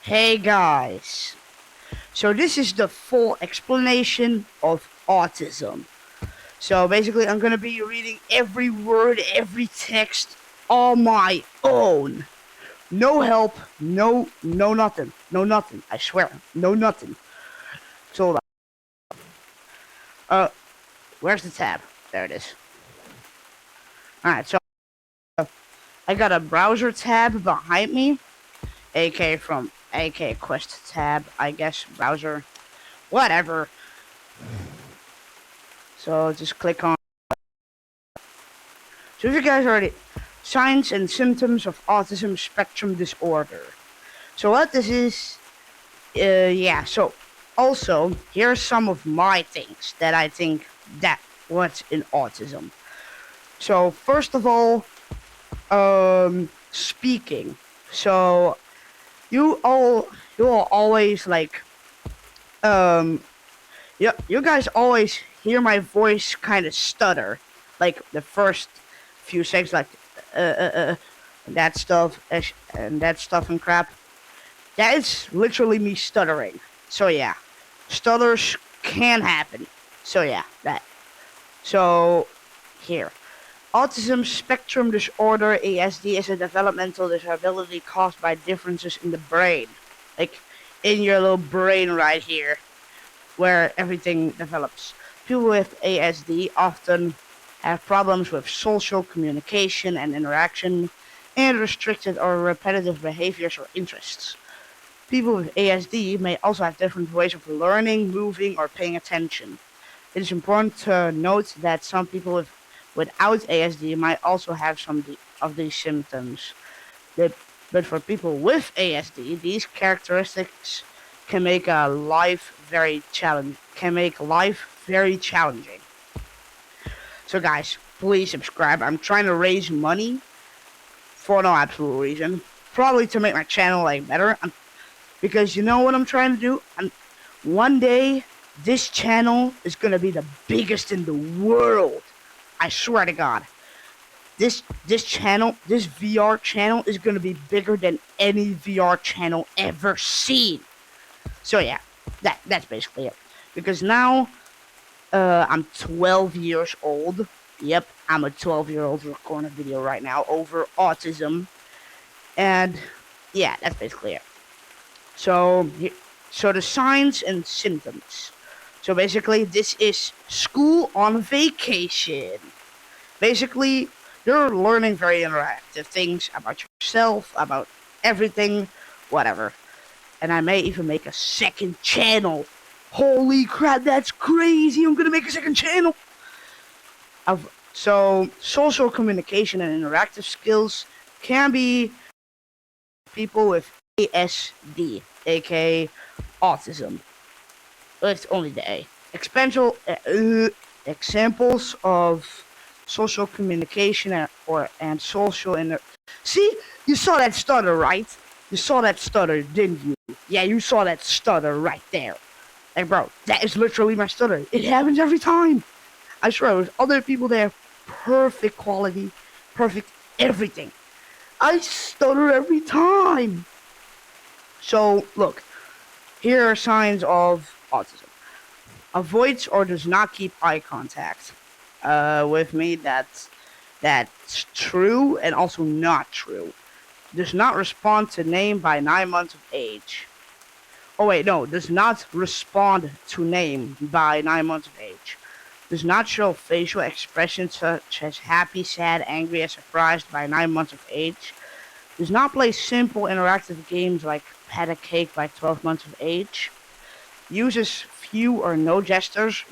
Hey guys, so this is the full explanation of autism. So basically, I'm gonna be reading every word, every text on my own. No help, no nothing, no nothing. I swear, no nothing. So, uh, where's the tab? There it is. All right, so I got a browser tab behind me, AK Quest tab, I guess browser, whatever. So just click on. So if you guys already signs and symptoms of autism spectrum disorder. So what this is, yeah. So also here's some of my things that I think that what's in autism. So first of all, speaking. So you all you will always like you guys always hear my voice kind of stutter, like the first few seconds, like uh, uh, uh, that stuff and that stuff and crap. That is literally me stuttering. So yeah, stutters can happen. So yeah, that. So here, autism spectrum disorder (ASD) is a developmental disability caused by differences in the brain, like in your little brain right here, where everything develops. People with ASD often have problems with social communication and interaction, and restricted or repetitive behaviors or interests. People with ASD may also have different ways of learning, moving, or paying attention. It is important to note that some people without ASD might also have some of these symptoms. But for people with ASD, these characteristics can make life very challenging. So guys, please subscribe. I'm trying to raise money for no absolute reason. Probably to make my channel like better. Because you know what I'm trying to do? One day this channel is gonna be the biggest in the world. I swear to God. This channel, this VR channel is gonna be bigger than any VR channel ever seen. So yeah, that's basically it. Because now I'm 12 years old. Yep, I'm a 12-year-old recording a video right now over autism. And yeah, that's basically it. So, so the signs and symptoms. So basically, this is school on vacation. Basically, you're learning very interactive things about yourself, about everything, whatever. And I may even make a second channel. Holy crap, that's crazy! I'm gonna make a second channel. So social communication and interactive skills can be people with ASD, aka autism. It's only the A. Examples of social communication and social See, you saw that stutter, right? You saw that stutter, didn't you? Yeah, you saw that stutter right there. Like, bro, that is literally my stutter. It happens every time. I swear, there's other people there, perfect quality, perfect everything. I stutter every time. So, look, here are signs of autism. Avoids or does not keep eye contact. With me, that's true and also not true. Does not respond to name by 9 months of age. Oh wait, no, does not respond to name by 9 months of age. Does not show facial expressions such as happy, sad, angry, and surprised by 9 months of age. Does not play simple interactive games like Pat a Cake by 12 months of age. Uses few or no gestures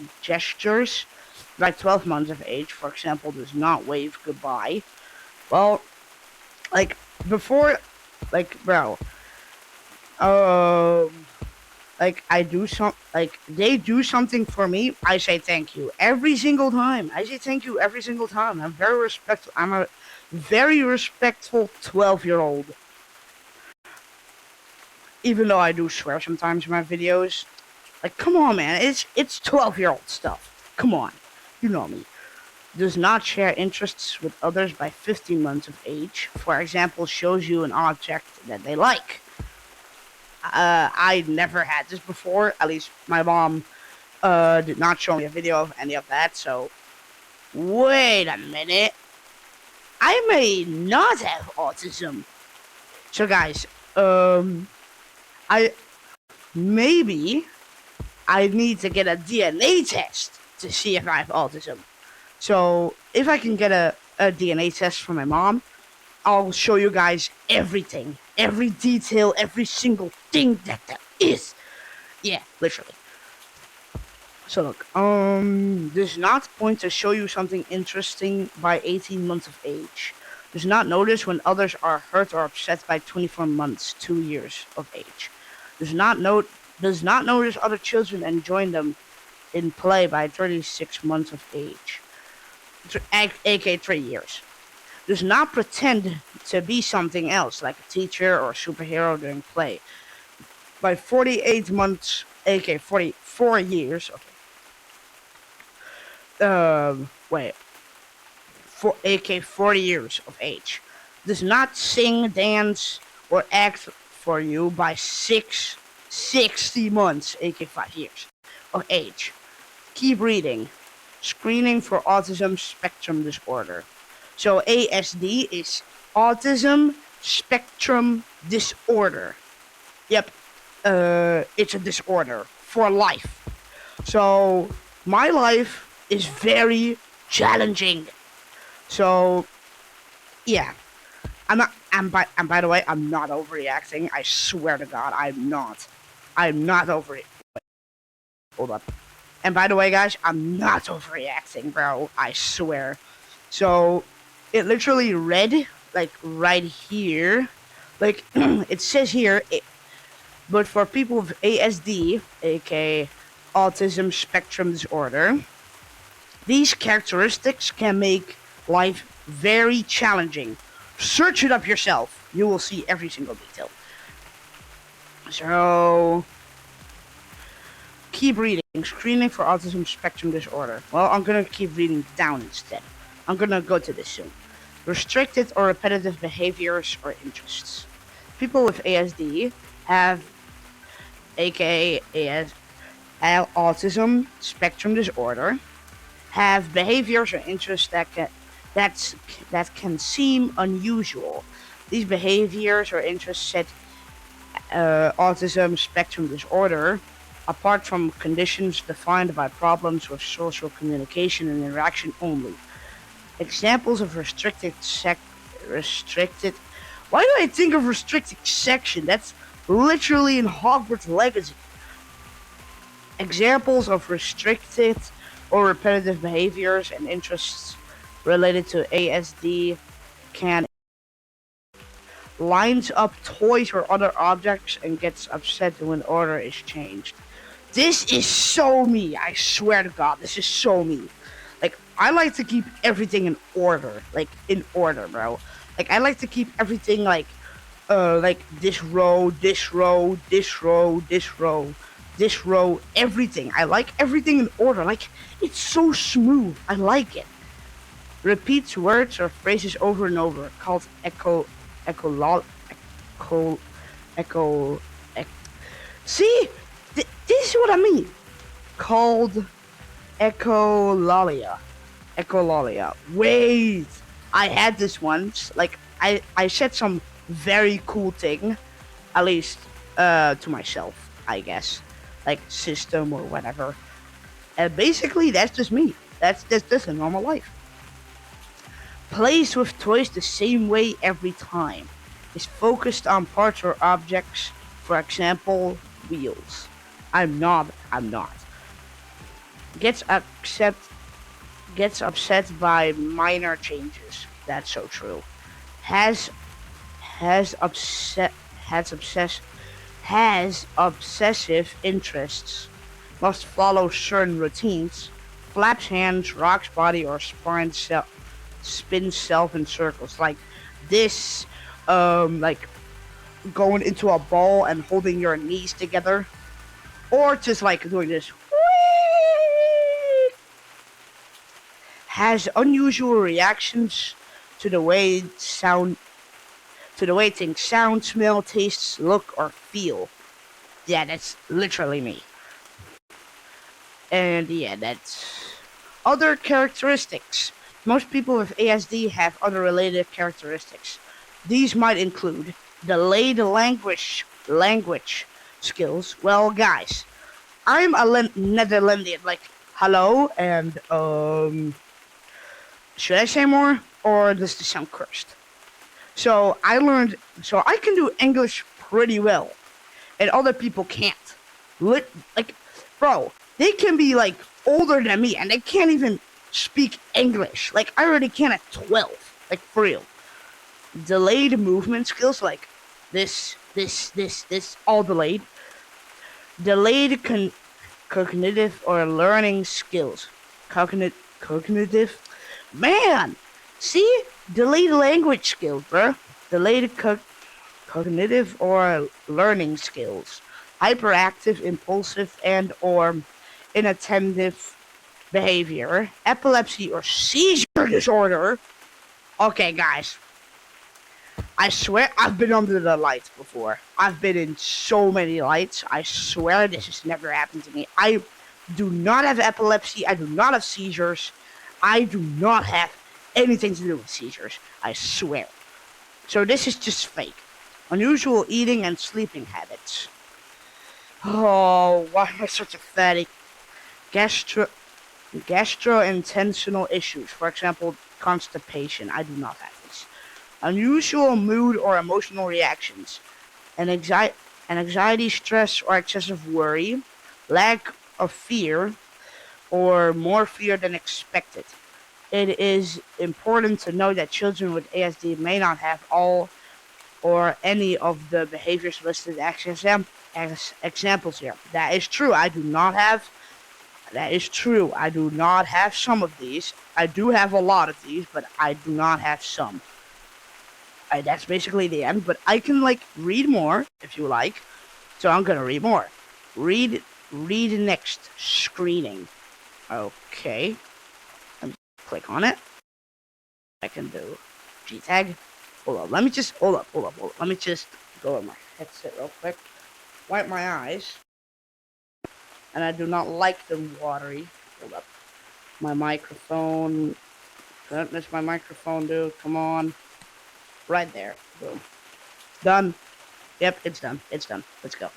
by 12 months of age. For example, does not wave goodbye. Well, like, before, like, bro, like they do something for me, I say thank you every single time. I'm a very respectful 12-year-old. Even though I do swear sometimes in my videos. Like, come on, man, it's 12-year-old stuff. Come on, you know me. Does not share interests with others by 15 months of age. For example, shows you an object that they like. I never had this before. At least my mom did not show me a video of any of that. So wait a minute, I may not have autism. So guys, I maybe I need to get a DNA test to see if I have autism. So if I can get a DNA test from my mom, I'll show you guys everything, every detail, every single thing that there is. Yeah, literally. So look, does not point to show you something interesting by 18 months of age. Does not notice when others are hurt or upset by 24 months, 2 years of age. Does not note does not notice other children and join them in play by 36 months of age, aka 3 years. Does not pretend to be something else, like a teacher or a superhero during play. By 48 months, aka 44 years, wait, for aka 40 years of age. Does not sing, dance, or act for you by 60 months, aka 5 years of age. Keep reading. Screening for autism spectrum disorder. So ASD is autism spectrum disorder. Yep, it's a disorder for life. So my life is very challenging. So yeah, I'm not. And by the way, I'm not overreacting. I swear to God, I'm not. I'm not over. Hold up. And by the way, guys, I'm not overreacting, bro. I swear. So it literally read like right here, like it says here. But for people with ASD, aka autism spectrum disorder, these characteristics can make life very challenging. Search it up yourself. You will see every single detail. So, keep reading. Screening for autism spectrum disorder. Well, I'm gonna keep reading down instead. I'm gonna go to this soon. Restricted or repetitive behaviors or interests. People with ASD have, aka autism spectrum disorder, have behaviors or interests that can seem unusual. These behaviors or interests set autism spectrum disorder apart from conditions defined by problems with social communication and interaction only. Examples of restricted. Why do I think of restricted section? That's literally in Hogwarts Legacy. Examples of restricted or repetitive behaviors and interests related to ASD can lines up toys or other objects and gets upset when order is changed. This is so me. I swear to God, this is so me. Like, I like to keep everything in order. Like, in order, bro. Like, I like to keep everything like this row, this row, this row, this row, this row, everything. I like everything in order. Like, it's so smooth. I like it. Repeats words or phrases over and over, called echo. See, this is what I mean. Called echolalia. Echolalia. Wait, I had this once. Like, I said some very cool thing, at least to myself, I guess, like system or whatever. And basically, that's just me. That's just a normal life. Plays with toys the same way every time. Is focused on parts or objects, for example, wheels. I'm not. Gets upset by minor changes. That's so true. Has obsessive interests. Must follow certain routines. Flaps hands, rocks body, or spins self in circles. Like this, like going into a ball and holding your knees together, or just like doing this. Has unusual reactions to the way things sound, smell, taste, look, or feel. Yeah, that's literally me. And yeah, that's other characteristics. Most people with ASD have other related characteristics. These might include delayed language skills. Well, guys, I'm a Netherlandian. Like, hello, and should I say more, or does this sound cursed? So I can do English pretty well, and other people can't. Like, bro, they can be like older than me, and they can't even speak English. Like, I already can at 12. Like, for real. Delayed movement skills, like this, all delayed. Delayed cognitive or learning skills. Cognitive. Man, see, delayed language skills, bro. Delayed cognitive or learning skills. Hyperactive, impulsive, and or inattentive behavior. Epilepsy or seizure disorder. Okay, guys. I swear I've been under the lights before. I've been in so many lights. I swear this has never happened to me. I do not have epilepsy. I do not have seizures. I do not have anything to do with seizures. I swear. So this is just fake. Unusual eating and sleeping habits. Oh, why am I such a fatty? Gastrointestinal issues. For example, constipation. I do not have this. Unusual mood or emotional reactions. Anxiety, stress, or excessive worry. Lack of fear, or more fear than expected. It is important to know that children with ASD may not have all or any of the behaviors listed as examples here. That is true. That is true. I do not have some of these. I do have a lot of these, but I do not have some. That's basically the end, but I can, like, read more if you like. So I'm gonna read more. Read next. Screening. Okay. Let me click on it. I can do GTAG. Hold up. Let me just hold up. Let me just go with my headset real quick. Wipe my eyes. And I do not like them watery. Hold up. My microphone. Don't miss my microphone, dude. Come on. Right there. Boom. Done. Yep, it's done. It's done. Let's go.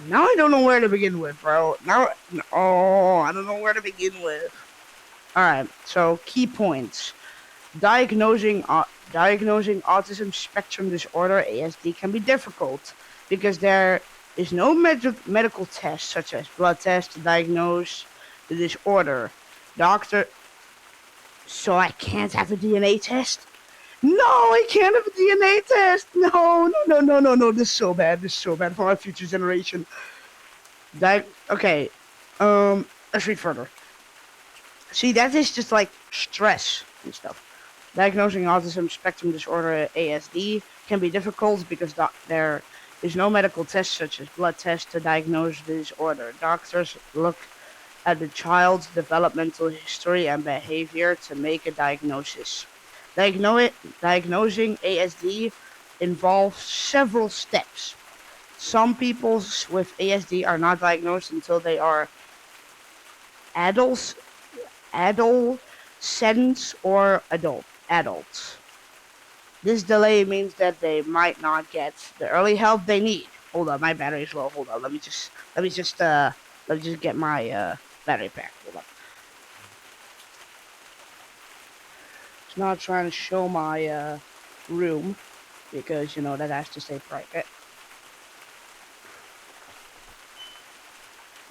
Now I don't know where to begin with, bro. I don't know where to begin with. Alright, so key points. Diagnosing autism spectrum disorder, ASD, can be difficult because there is no medical test, such as blood test, to diagnose the disorder. So I can't have a DNA test? No, I can't have a DNA test. No. This is so bad. For our future generation. Okay. Let's read further. See, that is just like stress and stuff. Diagnosing autism spectrum disorder, ASD, can be difficult because there is no medical test such as blood test to diagnose the disorder. Doctors look at the child's developmental history and behavior to make a diagnosis. Diagnosing ASD involves several steps. Some people with ASD are not diagnosed until they are adolescents or adults. This delay means that they might not get the early help they need. Hold up, my battery's low. Hold up, let me just get my battery pack. Hold up. It's not trying to show my room because that has to stay private.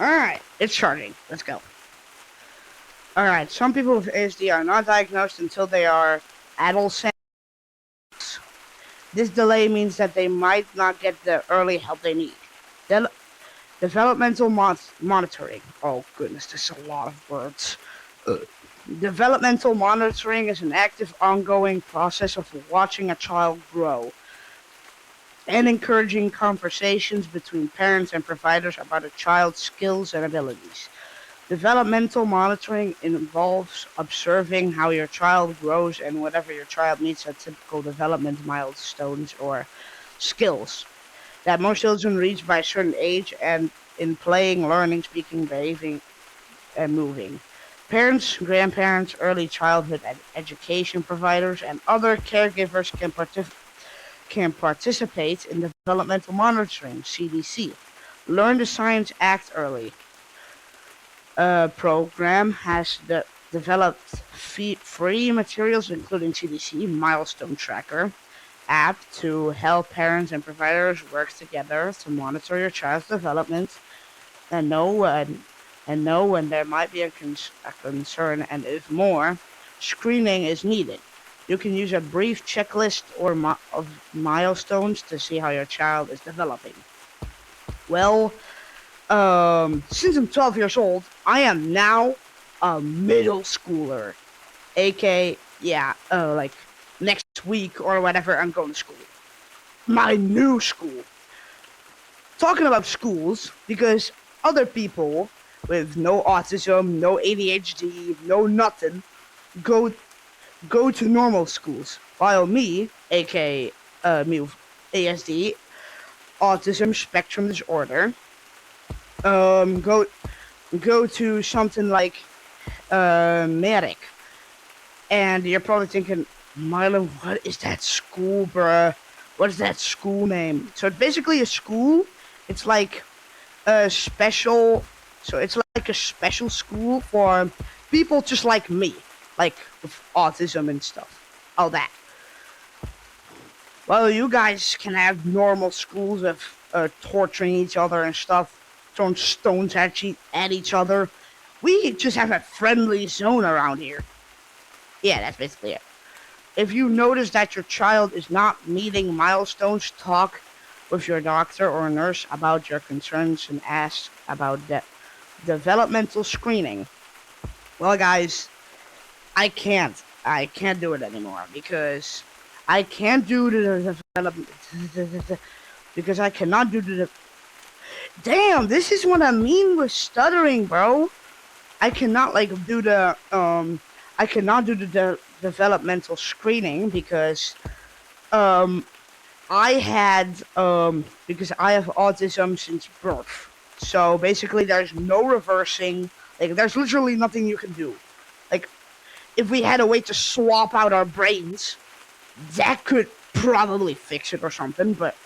Alright, it's charging. Let's go. Alright, some people with ASD are not diagnosed until they are adolescents. This delay means that they might not get the early help they need. Developmental monitoring. Oh goodness, there's a lot of words. Developmental monitoring is an active, ongoing process of watching a child grow and encouraging conversations between parents and providers about a child's skills and abilities. Developmental monitoring involves observing how your child grows and whatever your child meets at typical development milestones or skills. that most children reach by a certain age and in playing, learning, speaking, behaving, and moving. Parents, grandparents, early childhood education providers, and other caregivers can participate in developmental monitoring (CDC). Learn the Science Act early. Program has developed free materials, including CDC Milestone Tracker app, to help parents and providers work together to monitor your child's development and know when there might be a concern, and if more screening is needed. You can use a brief checklist of milestones to see how your child is developing. Well, since I'm 12 years old, I am now a middle schooler. AK, yeah, like next week or whatever, I'm going to school. My new school. Talking about schools, because other people with no autism, no ADHD, no nothing, go to normal schools. While me, aka me with ASD, autism spectrum disorder, go to something like Merrick. And you're probably thinking, Milo, what is that school, bruh? What is that school name? So it's basically a school. It's like a special. So it's like a special school for people just like me, like with autism and stuff, all that. Well, you guys can have normal schools of torturing each other and stuff, throwing stones at each other. We just have a friendly zone around here. Yeah, that's basically it. If you notice that your child is not meeting milestones, talk with your doctor or nurse about your concerns and ask about developmental screening. Well, guys, I can't do it anymore because I can't do the development because I cannot do the. Damn, this is what I mean with stuttering, bro. I cannot do the I cannot do the developmental screening because I had because I have autism since birth. So basically there's no reversing. Like there's literally nothing you can do. Like if we had a way to swap out our brains, that could probably fix it or something, but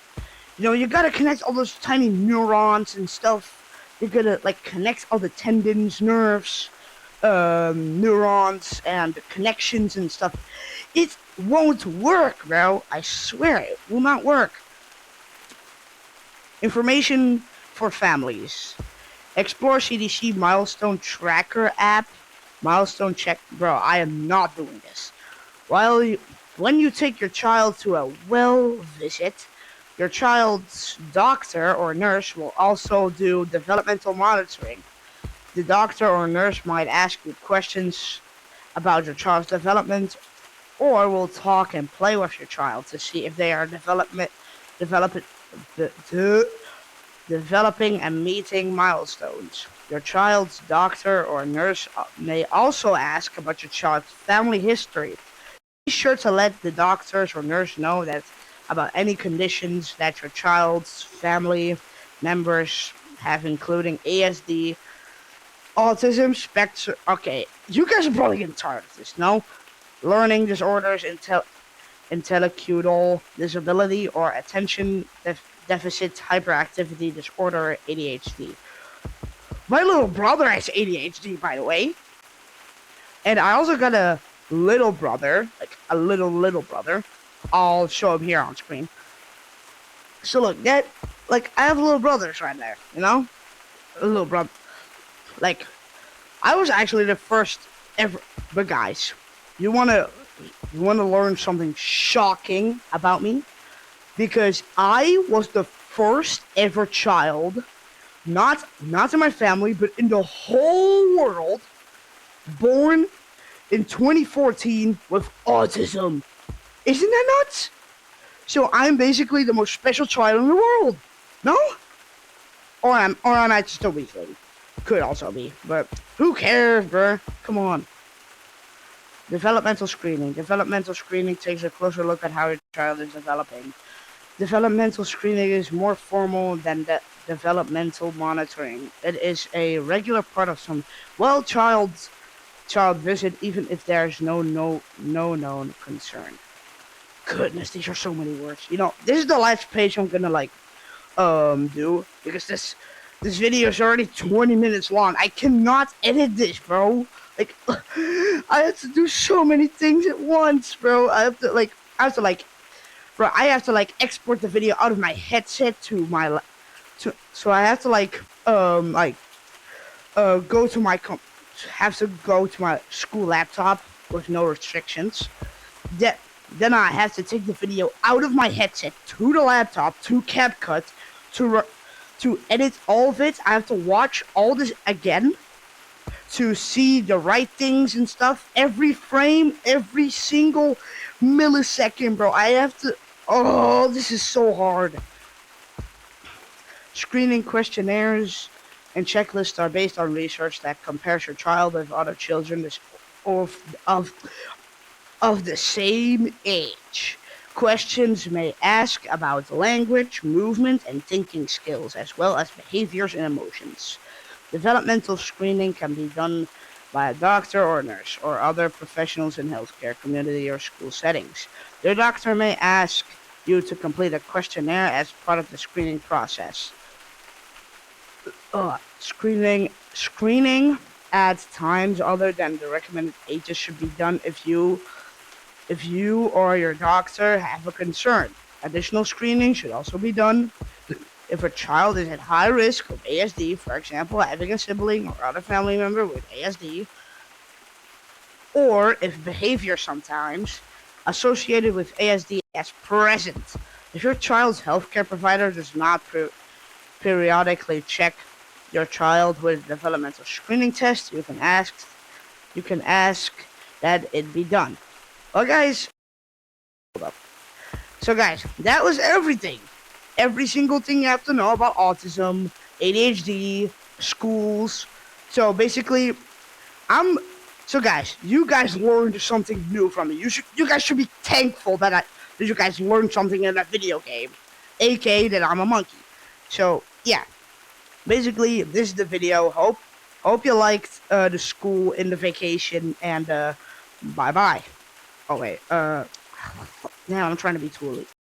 you gotta connect all those tiny neurons and stuff. You gotta connect all the tendons, nerves, neurons, and connections and stuff. It won't work, bro. I swear it will not work. Information for families. Explore CDC Milestone Tracker app. Milestone check. Bro, I am not doing this. When you take your child to a well visit, your child's doctor or nurse will also do developmental monitoring. The doctor or nurse might ask you questions about your child's development, or will talk and play with your child to see if they are developing and meeting milestones. Your child's doctor or nurse may also ask about your child's family history. Be sure to let the doctors or nurse know that about any conditions that your child's family members have, including ASD, autism spectrum. Okay, you guys are probably getting tired of this, no? Learning disorders, intellectual disability, or attention deficit hyperactivity disorder, ADHD. My little brother has ADHD, by the way. And I also got a little brother, a little brother. I'll show him here on screen. So look, I have little brothers right there, a little brother. I was actually the first ever. But guys, you wanna learn something shocking about me? Because I was the first ever child, not in my family, but in the whole world, born in 2014 with autism. Isn't that nuts? So I'm basically the most special child in the world. No? Or am I just a weakling? Could also be, but who cares, bruh? Come on. Developmental screening. Developmental screening takes a closer look at how your child is developing. Developmental screening is more formal than the developmental monitoring. It is a regular part of some child visit, even if there's no known concern. Goodness, these are so many words. This is the last page I'm gonna do, because this video is already 20 minutes long. I cannot edit this, bro. Like, I have to do so many things at once, bro. I have to export the video out of my headset to my so I have to go to my have to go to my school laptop with no restrictions. That Then I have to take the video out of my headset to the laptop to CapCut to edit all of it. I have to watch all this again to see the right things and stuff. Every frame, every single millisecond, bro. I have to. Oh, this is so hard. Screening questionnaires and checklists are based on research that compares your child with other children of the same age. Questions may ask about language, movement, and thinking skills, as well as behaviors and emotions. Developmental screening can be done by a doctor or nurse or other professionals in healthcare, community, or school settings. The doctor may ask you to complete a questionnaire as part of the screening process. Screening at times other than the recommended ages should be done if you or your doctor have a concern. Additional screening should also be done if a child is at high risk of ASD, for example, having a sibling or other family member with ASD, or if behavior sometimes associated with ASD is present. If your child's healthcare provider does not periodically check your child with a developmental screening test, you can ask that it be done. Well, guys, hold up. So, guys, that was everything. Every single thing you have to know about autism, ADHD, schools. So basically, guys, you guys learned something new from me. You guys should be thankful that you guys learned something in a video game, aka that I'm a monkey. So yeah, basically this is the video. Hope you liked the school in the vacation, and bye bye. Oh wait, now I'm trying to be too